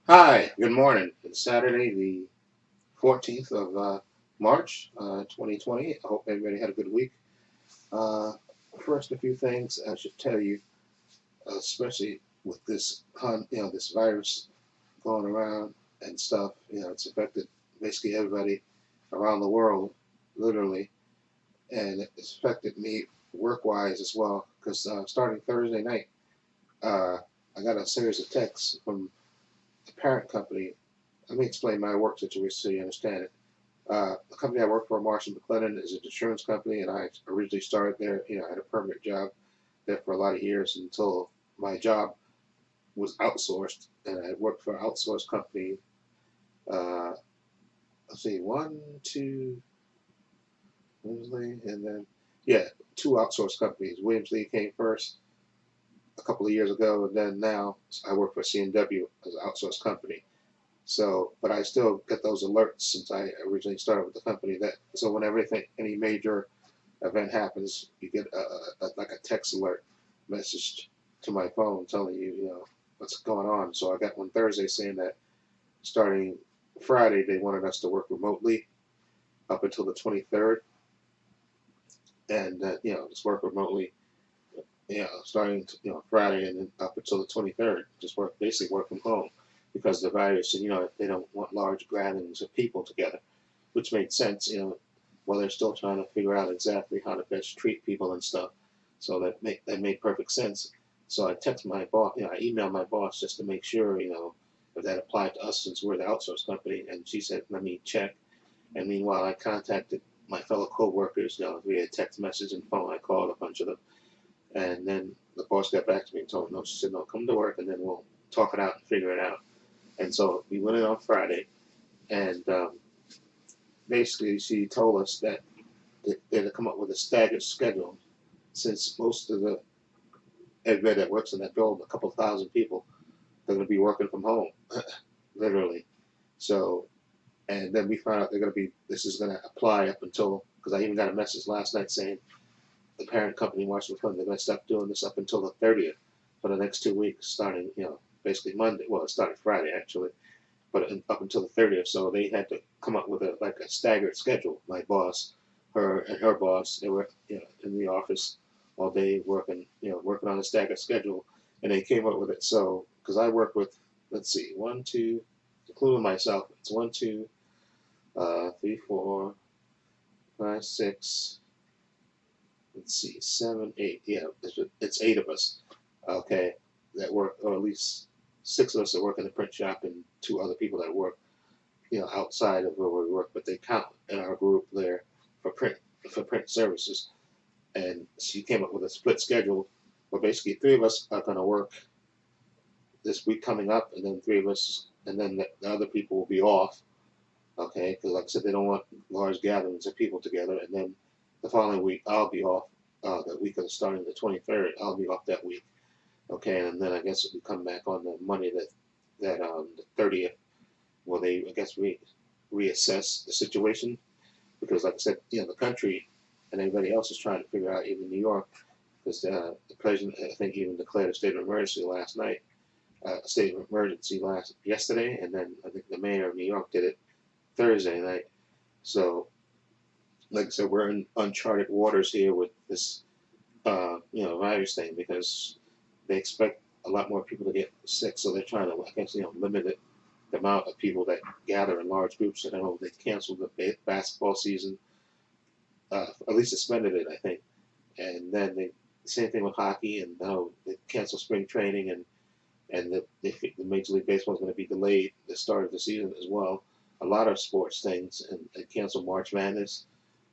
Hi, good morning. It's Saturday, the 14th of March, 2020. I hope everybody had a good week. Uh, First, a few things I should tell you, especially with this virus going around and stuff. It's affected basically everybody around the world, literally, and it's affected me work-wise as well. Because starting Thursday night, uh, I got a series of texts from the parent company. Let me explain my work situation so you understand it. The company I work for, Marsh& McLennan, is an insurance company, and I originally started there. I had a permanent job there for a lot of years until my job was outsourced, and I worked for an outsourced company. Uh, let's see, one, two, Williams and then yeah, two outsourced companies. Williams Lee came first a couple of years ago, and then now I work for C&W as an outsourced company. So, but I still get those alerts since I originally started with the company. So whenever any major event happens, you get like a text alert message to my phone telling you, what's going on. So I got one Thursday saying that starting Friday they wanted us to work remotely up until the 23rd, and just work remotely, starting Friday and then up until the 23rd, just basically work from home because of the virus, and they don't want large gatherings of people together, which made sense, while they're still trying to figure out exactly how to best treat people and stuff. So that made perfect sense. So I texted my boss, I emailed my boss just to make sure, if that applied to us since we're the outsource company, and she said, let me check. And meanwhile, I contacted my fellow coworkers, via text message and phone. I called a bunch of them, and then the boss got back to me and told me, no, she said, no, come to work, and then we'll talk it out and figure it out. And so we went in on Friday, and basically she told us that they're to come up with a staggered schedule since most of the everybody that works in that building, a couple of thousand people, they're going to be working from home, literally. So, and then we found out this is going to apply up until, because I even got a message last night saying the parent company, Marshall Fund, they're going to stop doing this up until the 30th for the next 2 weeks, starting, basically Monday. Well, it started Friday actually, but up until the 30th. So they had to come up with a staggered schedule. My boss, her and her boss, they were in the office all day working on a staggered schedule, and they came up with it. So because I work with, let's see, one, two, including myself, it's one, two, three, four, five, six. Let's see, seven, eight. Yeah, it's eight of us. Okay, that work, or at least six of us that work in the print shop, and two other people that work outside of where we work, but they count in our group there for print for print services. And she came up with a split schedule where basically three of us are going to work this week coming up, and then three of us, and then the other people will be off. Okay, because like I said, they don't want large gatherings of people together. And then the following week, I'll be off. The week of starting the 23rd, I'll be off that week. Okay, and then I guess we come back on the Monday that the 30th. Will they, I guess, reassess the situation? Because like I said, the country and everybody else is trying to figure out, even New York, because the president, I think, even declared a state of emergency last night, a state of emergency yesterday, and then I think the mayor of New York did it Thursday night. So, like I said, we're in uncharted waters here with this, virus thing because they expect a lot more people to get sick, so they're trying to, I guess, limit the amount of people that gather in large groups. And I know they canceled the basketball season, at least suspended it, I think. And then same thing with hockey, and now they canceled spring training, and the Major League Baseball is going to be delayed the start of the season as well. A lot of sports things, and they canceled March Madness.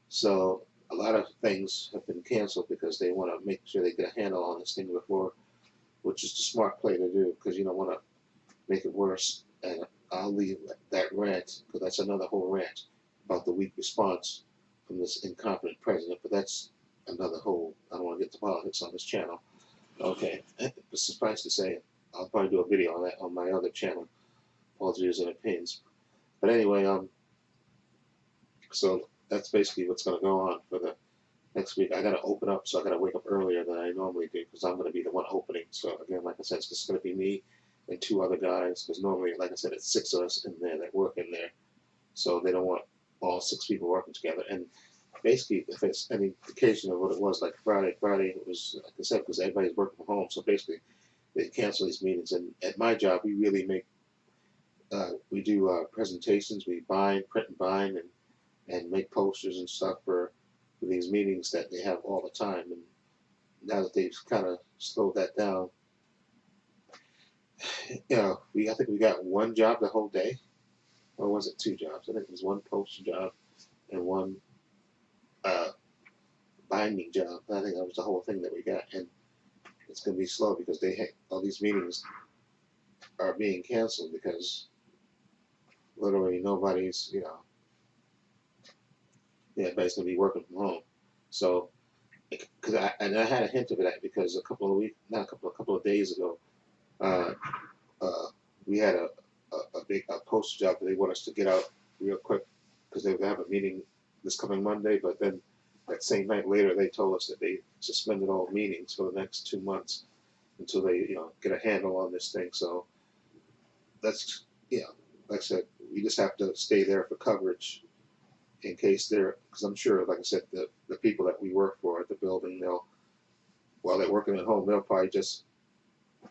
So a lot of things have been canceled because they want to make sure they get a handle on this thing before, which is the smart play to do because you don't want to make it worse. And I'll leave that rant because that's another whole rant about the weak response from this incompetent president. But that's another whole. I don't want to get to politics on this channel. Okay, but suffice to say, I'll probably do a video on that on my other channel, Paul's Views and Opinions. But anyway, so that's basically what's going to go on for the next week. I got to open up, so I got to wake up earlier than I normally do because I'm going to be the one opening. So again, like I said, it's just going to be me and two other guys, because normally, like I said, it's six of us in there that work in there. So they don't want all six people working together. And basically, if it's any occasion of what it was, like Friday it was, like I said, because everybody's working from home. So basically, they cancel these meetings. And at my job, we really make, we do presentations, we bind, print and bind, and make posters and stuff for these meetings that they have all the time. And now that they've kind of slowed that down, I think we got one job the whole day, or was it two jobs? I think it was one poster job and one uh, binding job. I think that was the whole thing that we got, and it's going to be slow because all these meetings are being canceled because literally nobody's, everybody's going to be working from home. So, because I had a hint of that because a couple of days ago, uh, uh, we had a big poster job that they want us to get out real quick because they have a meeting this coming Monday. But then that same night later, they told us that they suspended all meetings for the next 2 months until they get a handle on this thing. So that's like I said, we just have to stay there for coverage in case because I'm sure, like I said, the people that we work for at the building, while they're working at home, they'll probably just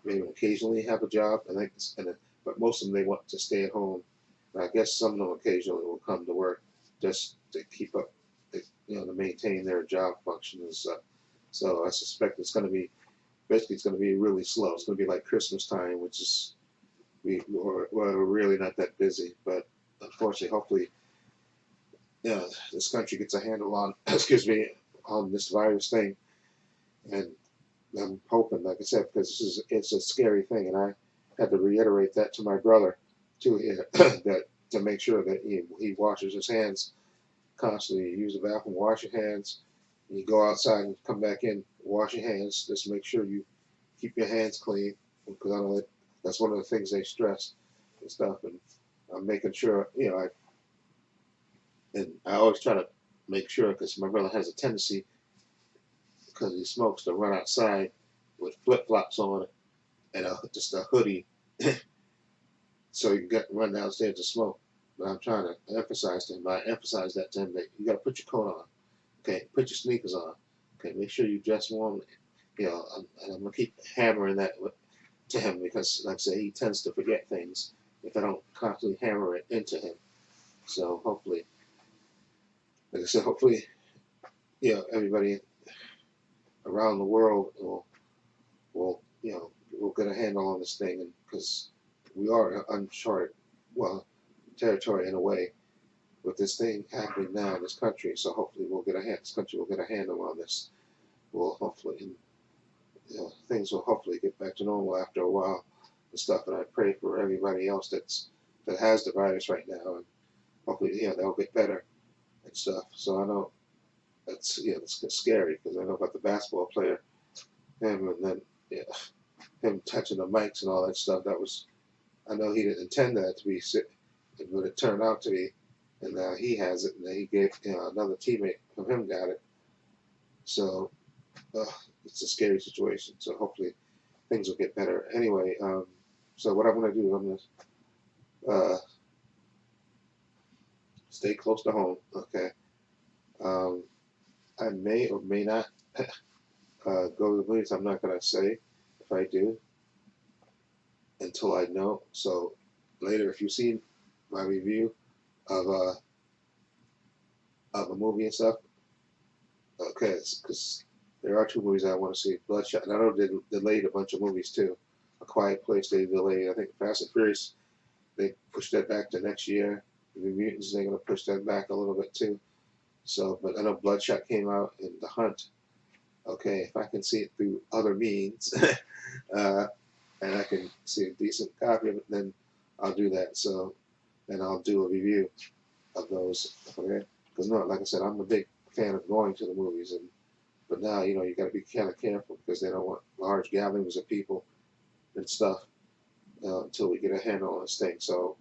maybe occasionally have a job, but most of them, they want to stay at home. And I guess some of them occasionally will come to work just to keep up, to maintain their job function and stuff. So I suspect it's going to be really slow. It's going to be like Christmas time, which is we're really not that busy. But unfortunately, hopefully, this country gets a handle on excuse me, on this virus thing, and I'm hoping, like I said, because it's a scary thing, and I had to reiterate that to my brother too here that to make sure that he washes his hands constantly. You use the bathroom, wash your hands. You go outside and come back in, wash your hands. Just make sure you keep your hands clean, because I know that's one of the things they stress and stuff. And I'm making sure, and I always try to make sure, because my brother has a tendency, because he smokes, to run outside with flip flops on and just a hoodie, so you can run downstairs to smoke. But I'm trying to emphasize to him. I emphasize that to him that you got to put your coat on. Okay, put your sneakers on. Okay, make sure you dress warm. And I'm gonna keep hammering that to him because, like I say, he tends to forget things if I don't constantly hammer it into him. So hopefully, like I said, hopefully, everybody around the world will get a handle on this thing, and because we are in uncharted, territory in a way with this thing happening now in this country. So hopefully this country will get a handle on this. We'll hopefully, things will hopefully get back to normal after a while and stuff. And I pray for everybody else that has the virus right now, and hopefully, they'll get better and stuff. So I know that's scary because I know about the basketball player, him, and then him touching the mics and all that stuff. I know he didn't intend that to be sick, but it turned out to be, and now he has it, and then he gave another teammate of him got it. So it's a scary situation. So hopefully things will get better. Anyway, so what I'm going to do, I'm going to stay close to home. Okay. I may or may not go to the movies. I'm not going to say if I do until I know. So later, if you see my review of a movie and stuff, okay, because there are two movies I want to see. Bloodshot, and I know they delayed a bunch of movies too. A Quiet Place, they delayed. I think Fast and Furious, they pushed that back to next year. The Mutants, they're going to push that back a little bit too. So, but I know Bloodshot came out in The Hunt. Okay, if I can see it through other means, and I can see a decent copy of it, then I'll do that. So, and I'll do a review of those. Okay, because like I said, I'm a big fan of going to the movies, but now you got to be kind of careful because they don't want large gatherings of people and stuff until we get a handle on this thing. So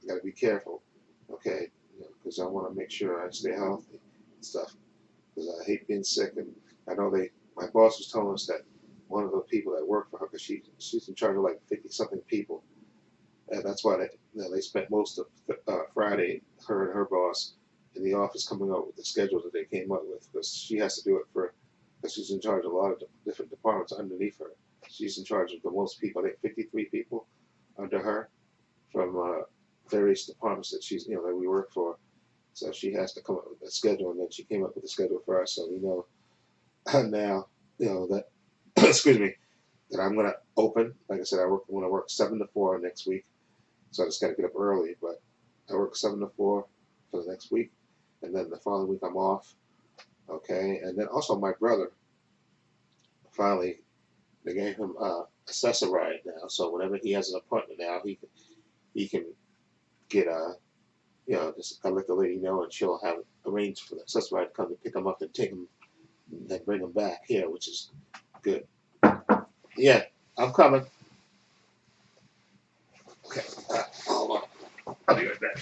I got to be careful, okay? Because I want to make sure I stay healthy and stuff. Because I hate being sick, and I know my boss was telling us that one of the people that work for her, because she's in charge of like 50 something people, and that's why they spent most of Friday, her and her boss, in the office coming up with the schedule that they came up with, because she has to do it because she's in charge of a lot of different departments underneath her. She's in charge of the most people. I think 53 people under her from various departments that that we work for. So she has to come up with a schedule, and then she came up with a schedule for us. So we know now, that excuse me, that I'm gonna open. Like I said, I'm gonna work 7 to 4 next week. So I just got to get up early, but I work 7 to 4 for the next week, and then the following week I'm off. Okay, and then also my brother finally they gave him assessor ride now. So whenever he has an appointment now, he can get just I let the lady know, and she'll have arranged for the assessor ride to come to pick him up and take him and bring him back here, which is good. Yeah, I'm coming. Okay, hold on. I'll be right back.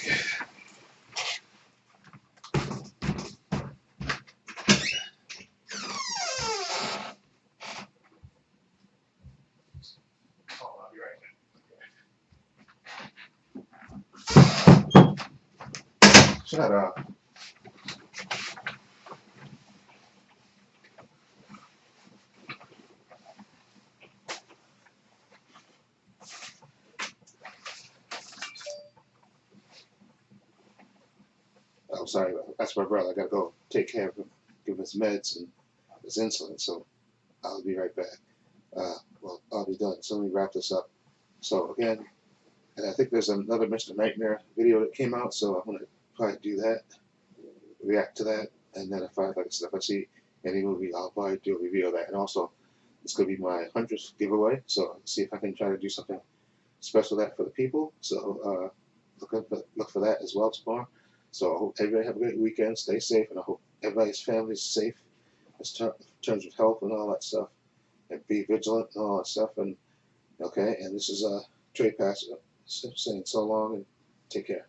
Hold on, I'll be right back. Shut up. I'm sorry, that's my brother. I gotta go take care of him, give him his meds and his insulin. So I'll be right back. Well, I'll be done. So let me wrap this up. So again, and I think there's another Mr. Nightmare video that came out. So I'm gonna probably do that, react to that, and then like I said, if I see any movie, I'll probably do a review of that. And also, it's gonna be my 100th giveaway. So see if I can try to do something special that for the people. So look for that as well tomorrow. So I hope everybody have a great weekend. Stay safe, and I hope everybody's family is safe in terms of health and all that stuff. And be vigilant and all that stuff. And okay, and this is Trepacer saying so long and take care.